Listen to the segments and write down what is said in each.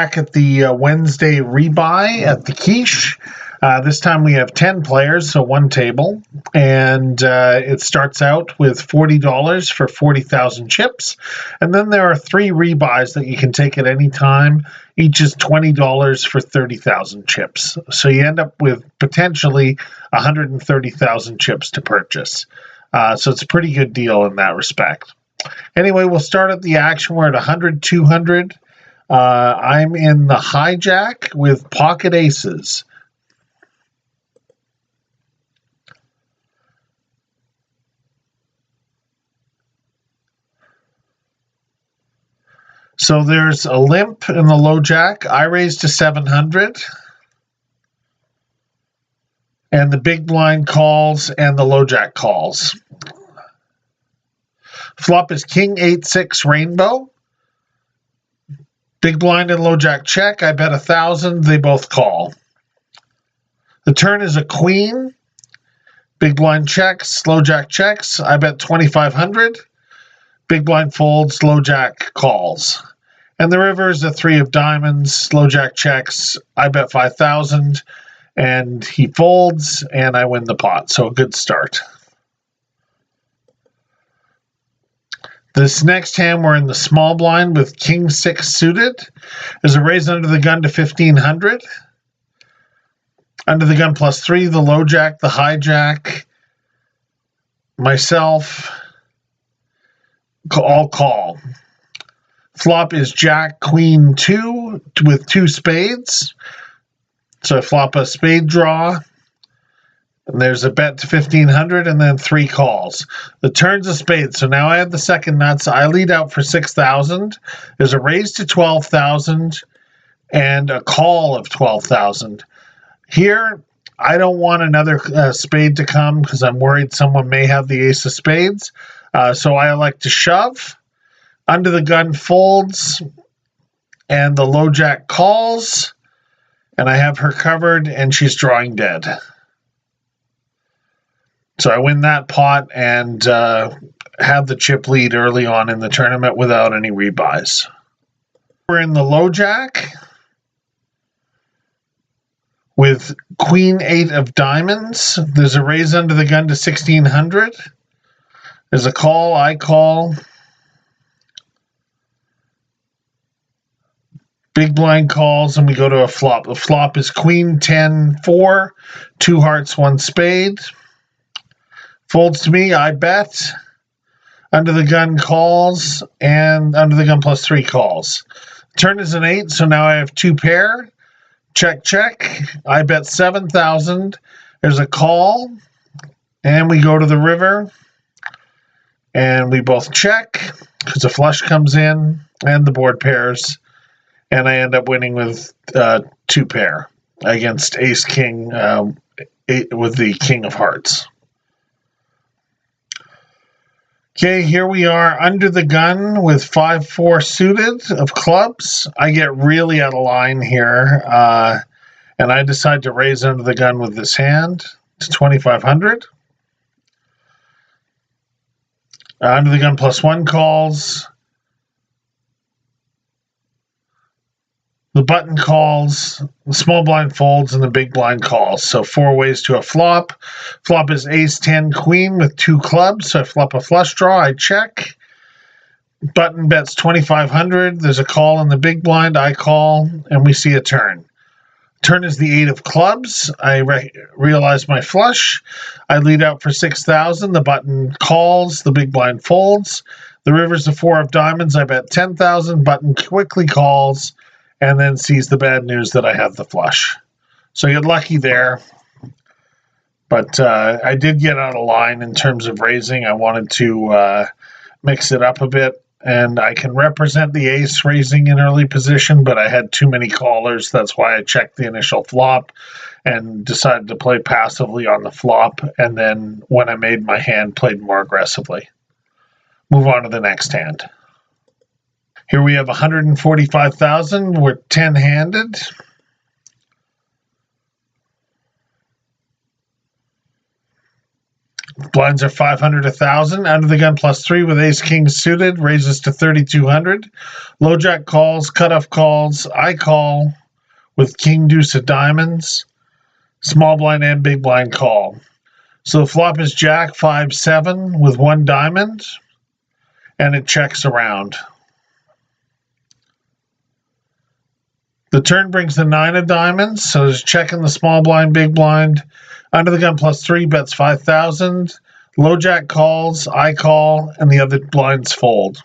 Back at the Wednesday rebuy at the Keesh. This time we have 10 players, so one table, and it starts out with $40 for 40,000 chips, and then there are 3 rebuys that you can take at any time. Each is $20 for 30,000 chips, so you end up with potentially 130,000 chips to purchase. So it's a pretty good deal in that respect. Anyway, we'll start at the action. We're at 100, 200. I'm in the hijack with pocket aces. So there's a limp in the low jack. I raise to 700. And the big blind calls and the low jack calls. Flop is king 8-6 rainbow. Big blind and low jack check. I bet 1,000. They both call. The turn is a queen. Big blind checks. Low jack checks. I bet 2,500. Big blind folds. Low jack calls. And the river is a 3 of diamonds. Low jack checks. I bet 5,000. And he folds. And I win the pot. So a good start. This next hand, we're in the small blind with king 6 suited. There's a raise under the gun to 1,500. Under the gun +3, the low jack, the hijack, myself, all call. Flop is jack, queen 2 with 2 spades. So I flop a spade draw. And there's a bet to 1,500 and then 3 calls. The turn's a spade. So now I have the second nuts. I lead out for 6,000. There's a raise to 12,000 and a call of 12,000. Here, I don't want another spade to come because I'm worried someone may have the ace of spades. So I elect to shove. Under the gun folds and the low jack calls. And I have her covered and she's drawing dead. So I win that pot and have the chip lead early on in the tournament without any rebuys. We're in the low jack with queen 8 of diamonds. There's a raise under the gun to 1,600. There's a call, I call. Big blind calls and we go to a flop. The flop is queen 10-4, 2 hearts, 1 spade. Folds to me, I bet. Under the gun calls, and under the gun +3 calls. Turn is an 8, so now I have 2 pair. Check, check. I bet 7,000. There's a call, and we go to the river, and we both check, because a flush comes in, and the board pairs, and I end up winning with 2 pair against ace-king with the king of hearts. Okay, here we are under the gun with 5-4 suited of clubs. I get really out of line here, and I decide to raise under the gun with this hand to 2,500. Under the gun +1 calls. The button calls, the small blind folds, and the big blind calls. So 4 ways to a flop. Flop is ace 10 queen with 2 clubs. So I flop a flush draw. I check. Button bets 2,500. There's a call in the big blind. I call, and we see a turn. Turn is the 8 of clubs. I realize my flush. I lead out for 6,000. The button calls. The big blind folds. The river's the 4 of diamonds. I bet 10,000. Button quickly calls. And then sees the bad news that I have the flush. So I get lucky there. But I did get out of line in terms of raising. I wanted to mix it up a bit. And I can represent the ace raising in early position, but I had too many callers. That's why I checked the initial flop and decided to play passively on the flop. And then when I made my hand, played more aggressively. Move on to the next hand. Here we have 145,000. We're 10-handed. Blinds are 500, 1,000. Under the gun +3 with ace king suited raises to 3,200. Low jack calls, cutoff calls. I call with king deuce of diamonds. Small blind and big blind call. So the flop is jack 5-7 with 1 diamond, and it checks around. The turn brings the 9 of diamonds, so there's checking the small blind, big blind. Under the gun +3 bets 5,000. Low jack calls, I call, and the other blinds fold.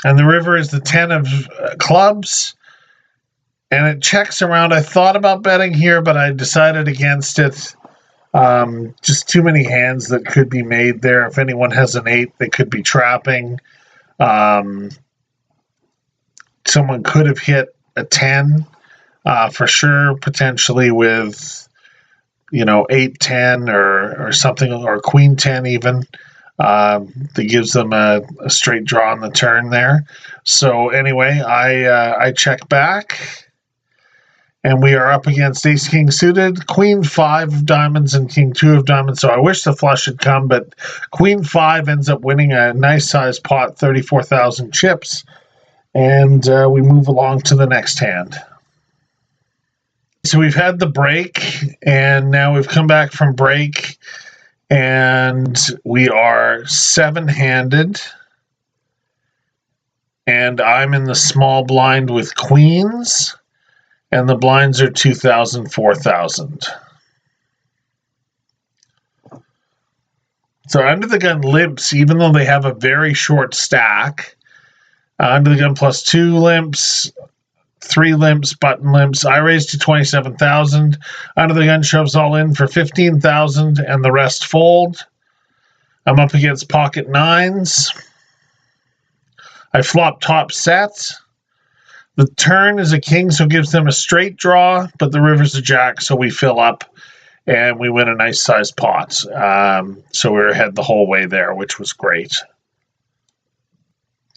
And the river is the 10 of clubs, and it checks around. I thought about betting here, but I decided against it. Just too many hands that could be made there. If anyone has an 8, they could be trapping. Someone could have hit a 10 for sure, potentially with 8-10 or something, or queen 10 even. That gives them a straight draw on the turn there. So anyway, I check back, and we are up against ace king suited, queen 5 of diamonds, and king 2 of diamonds. So I wish the flush had come, but queen 5 ends up winning a nice sized pot, 34,000 chips. And we move along to the next hand. So we've had the break, and now we've come back from break, and we are 7-handed. And I'm in the small blind with queens, and the blinds are 2,000, 4,000. So under the gun limps, even though they have a very short stack. Under the gun +2 limps, 3 limps, button limps. I raise to 27,000. Under the gun shoves all in for 15,000, and the rest fold. I'm up against pocket 9s. I flop top set. The turn is a king, so it gives them a straight draw, but the river's a jack, so we fill up, and we win a nice sized pot. So we were ahead the whole way there, which was great.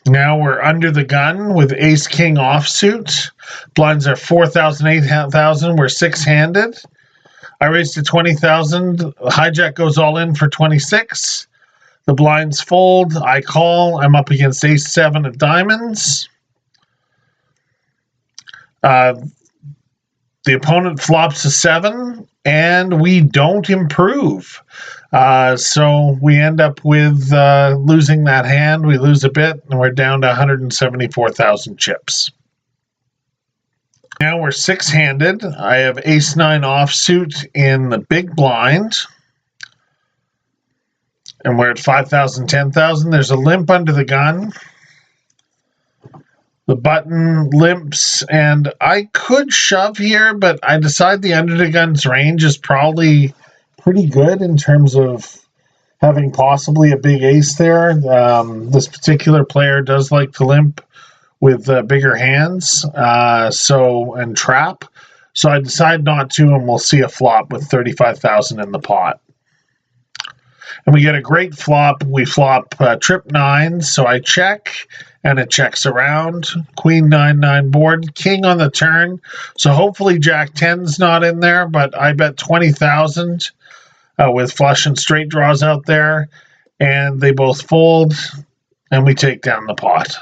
Now we're under the gun with ace king offsuit. Blinds are 4,000, 8,000. We're 6-handed. I raise to 20,000. Hijack goes all in for 26. The blinds fold. I call. I'm up against ace 7 of diamonds. The opponent flops a 7, and we don't improve. So we end up with losing that hand. We lose a bit, and we're down to 174,000 chips. Now we're 6-handed. I have ace 9 offsuit in the big blind, and we're at 5,000, 10,000. There's a limp under the gun. The button limps, and I could shove here, but I decide the under the gun's range is probably pretty good in terms of having possibly a big ace there. This particular player does like to limp with bigger hands, and trap. So I decide not to, and we'll see a flop with 35,000 in the pot. And we get a great flop. We flop trip 9, so I check, and it checks around. Queen 9-9 board, king on the turn. So hopefully jack 10's not in there, but I bet 20,000 with flush and straight draws out there, and they both fold, and we take down the pot.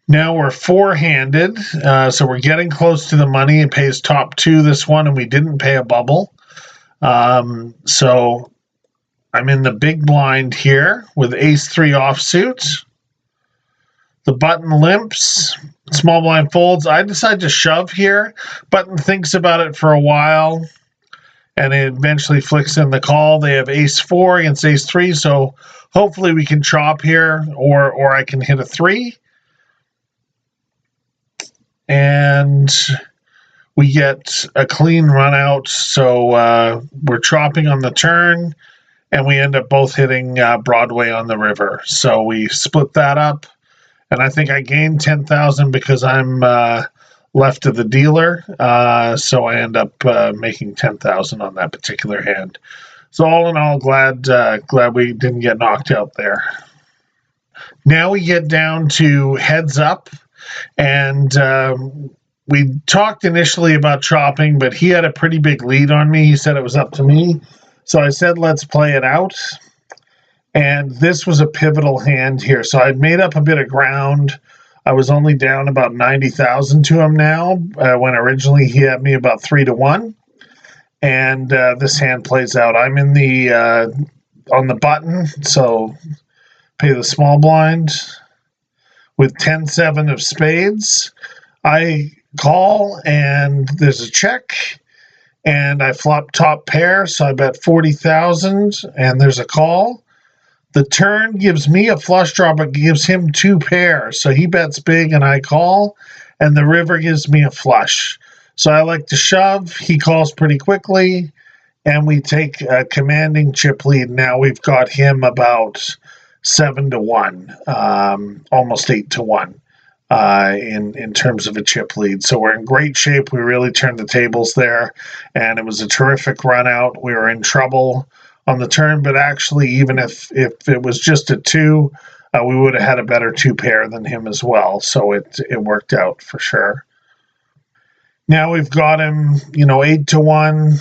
Now we're 4-handed, so we're getting close to the money. It pays top 2 this one, and we didn't pay a bubble. So I'm in the big blind here with ace 3 offsuit. The button limps, small blind folds. I decide to shove here. Button thinks about it for a while, and it eventually flicks in the call. They have ace 4 against ace 3, so hopefully we can chop here, or I can hit a 3. And we get a clean run out, so we're chopping on the turn, and we end up both hitting Broadway on the river. So we split that up, and I think I gained 10,000 because I'm left of the dealer, so I end up making 10,000 on that particular hand. So all in all, glad we didn't get knocked out there. Now we get down to heads up, and we talked initially about chopping, but he had a pretty big lead on me. He said it was up to me. So I said, let's play it out. And this was a pivotal hand here. So I'd made up a bit of ground. I was only down about 90,000 to him now, when originally he had me about 3-1. And this hand plays out. I'm in the on the button, so pay the small blind with 10-7 of spades. I call, and there's a check, and I flop top pair, so I bet 40,000, and there's a call. The turn gives me a flush draw, but gives him 2 pairs, so he bets big, and I call, and the river gives me a flush. So I like to shove. He calls pretty quickly, and we take a commanding chip lead. Now we've got him about 7-1, almost 8-1. In terms of a chip lead. So we're in great shape. We really turned the tables there, and it was a terrific run out. We were in trouble on the turn, but actually, even if it was just a 2, we would have had a better 2 pair than him as well. So it worked out for sure. Now we've got him, 8-1,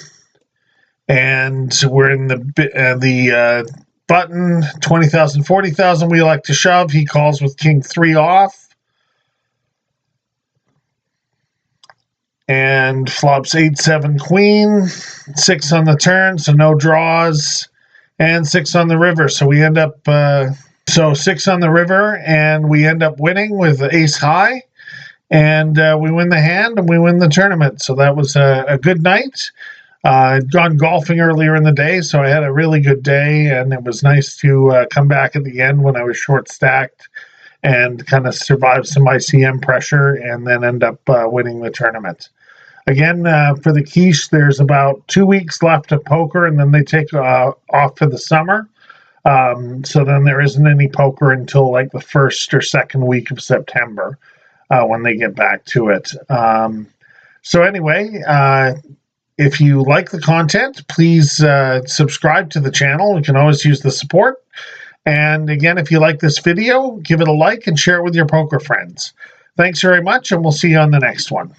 and we're in the button, 20,000, 40,000. We like to shove. He calls with king 3 off. And flops 8-7 queen, 6 on the turn, so no draws, and 6 on the river. So we end up 6 on the river, and we end up winning with ace high, and we win the hand and we win the tournament. So that was a good night. I'd gone golfing earlier in the day, so I had a really good day, and it was nice to come back at the end when I was short stacked and kind of survive some ICM pressure, and then end up winning the tournament. Again, for the Keesh, there's about 2 weeks left of poker, and then they take off for the summer. So then there isn't any poker until like the first or second week of September when they get back to it. So anyway, if you like the content, please subscribe to the channel. You can always use the support. And again, if you like this video, give it a like and share it with your poker friends. Thanks very much, and we'll see you on the next one.